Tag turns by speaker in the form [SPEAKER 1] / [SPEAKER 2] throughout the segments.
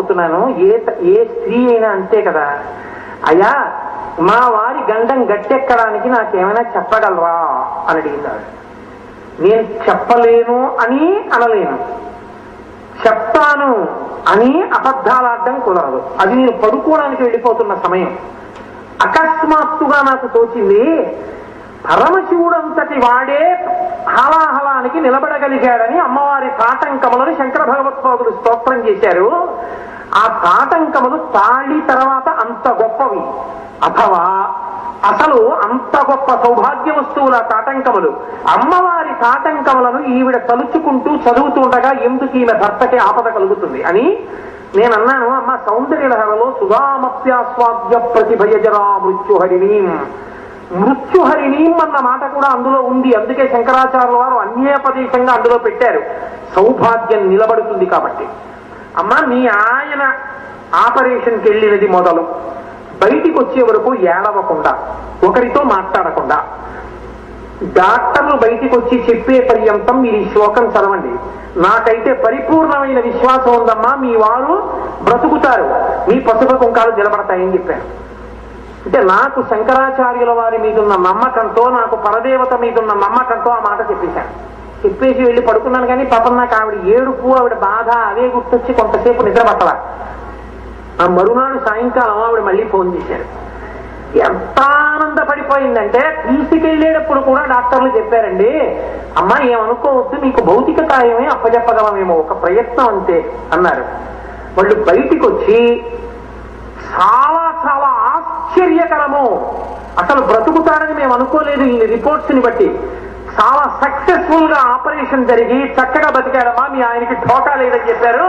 [SPEAKER 1] పోతున్నాను. ఏ స్త్రీ అయినా అంతే కదా. అయ్యా, మా వారి గండం గట్టెక్కడానికి నాకేమైనా చెప్పగలరా అని అడిగిందాడు. నేను చెప్పలేను అని అనలేను, చెప్తాను అని అబద్ధాలాడడం కుదరదు. అది నేను పడుకోవడానికి వెళ్ళిపోతున్న సమయం. అకస్మాత్తుగా నాకు తోచింది, పరమశివుడంతటి వాడే హాలాహలానికి నిలబడగలిగాడని అమ్మవారి తాటంకములను శంకర భగవత్పాదులు స్తోత్రం చేశారు. ఆ తాటంకములు తాళి తర్వాత అంత గొప్పవి, అథవా అసలు అంత గొప్ప సౌభాగ్య వస్తువుల తాటంకములు. అమ్మవారి తాటంకములను ఈవిడ తలుచుకుంటూ చదువుతుండగా ఎందుకు ఈమె భర్తకి ఆపద కలుగుతుంది అని నేను అన్నాను. అమ్మ, సౌందర్యలహరలో సుధామప్యాస్వాద్య ప్రతిభయజరా మృత్యుహరిణీం, మృత్యుహరిణీం అన్న మాట కూడా అందులో ఉంది. అందుకే శంకరాచార్యుల వారు అన్యేపదేశంగా అందులో పెట్టారు, సౌభాగ్యం నిలబడుతుంది కాబట్టి. అమ్మ, మీ ఆయన ఆపరేషన్కి వెళ్ళినది మొదలు బయటికి వచ్చే వరకు ఏడవకుండా, ఒకరితో మాట్లాడకుండా, డాక్టర్లు బయటికి వచ్చి చెప్పే పర్యంతం మీరు ఈ శ్లోకం చదవండి. నాకైతే పరిపూర్ణమైన విశ్వాసం ఉందమ్మా, మీ వారు బ్రతుకుతారు, మీ పసుపు కుంకాలు నిలబడతాయని చెప్పారు. అంటే నాకు శంకరాచార్యుల వారి మీదున్న నమ్మకంతో, నాకు పరదేవత మీదున్న నమ్మకంతో ఆ మాట చెప్పేశాను. చెప్పేసి వెళ్ళి పడుకున్నాను. కానీ పాపం నాకు ఆవిడ ఏడుపు, ఆవిడ బాధ అవే గుర్తొచ్చి కొంతసేపు నిద్ర పట్టల. ఆ మరునాడు సాయంకాలం ఆవిడ మళ్ళీ ఫోన్ చేశారు. ఎంత ఆనందపడిపోయిందంటే, తీసుకెళ్లేటప్పుడు కూడా డాక్టర్లు చెప్పారండి, అమ్మా ఏమనుకోవద్దు, మీకు భౌతిక కార్యమే అప్పచెప్పగలమేమో, ఒక ప్రయత్నం అంతే అన్నారు. వాళ్ళు బయటికి వచ్చి చాలా చాలా ఆశ్చర్యకరము, అసలు బ్రతుకుతారని మేము అనుకోలేదు ఈ రిపోర్ట్స్ ని బట్టి, చాలా సక్సెస్ఫుల్ గా ఆపరేషన్ జరిగి చక్కగా బతికాడమ్మా, మీ ఆయనకి ఠోకా లేదని చెప్పారు.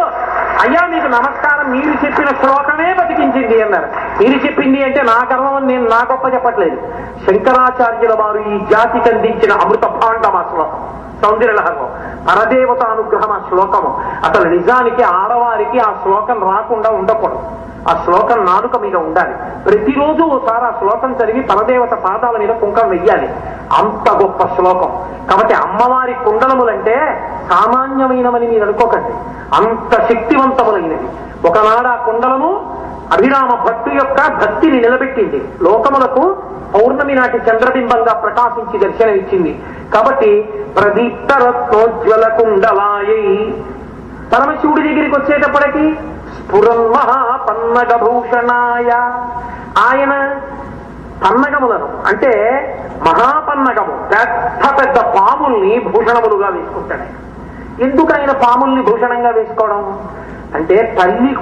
[SPEAKER 1] అయ్యా మీకు నమస్కారం, మీరు చెప్పిన శ్లోకమే బతికించింది అన్నారు. మీరు చెప్పింది అంటే నా గర్వం, నేను నా గొప్ప చెప్పట్లేదు. శంకరాచార్యుల వారు ఈ జాతికి అందించిన అమృత భాండం ఆ శ్లోకం, సౌందర్యలహరం, పరదేవత అనుగ్రహం ఆ శ్లోకము. అసలు నిజానికి ఆడవారికి ఆ శ్లోకం రాకుండా ఉండకూడదు. ఆ శ్లోకం నాలుక మీద ఉండాలి. ప్రతిరోజు ఓసారి ఆ శ్లోకం చదివి పరదేవత పాదాల మీద కుంకం వెయ్యాలి. అంత గొప్ప శ్లోకం. కాబట్టి అమ్మవారి కుండలములంటే సామాన్యమైనవని మీరు అనుకోకండి, అంత శక్తివంతములైనవి. ఒకనాడు ఆ కుండలము అభిరామ భట్టు యొక్క భక్తిని నిలబెట్టింది, లోకములకు పౌర్ణమి నాటి చంద్రబింబంగా ప్రకాశించి దర్శనమిచ్చింది. కాబట్టి ప్రదీప్తరత్నోజ్వల కుండలాయై పరమశివుడి దగ్గరికి వచ్చేటప్పటికి స్ఫురన్మహాపన్నగభూషణాయ, ఆయన పన్నగములను అంటే మహాపన్నగము, పెద్ద పెద్ద పాముల్ని భూషణములుగా వేసుకుంటాడు. ఎందుకు ఆయన పాముల్ని భూషణంగా వేసుకోవడం అంటే, తల్లి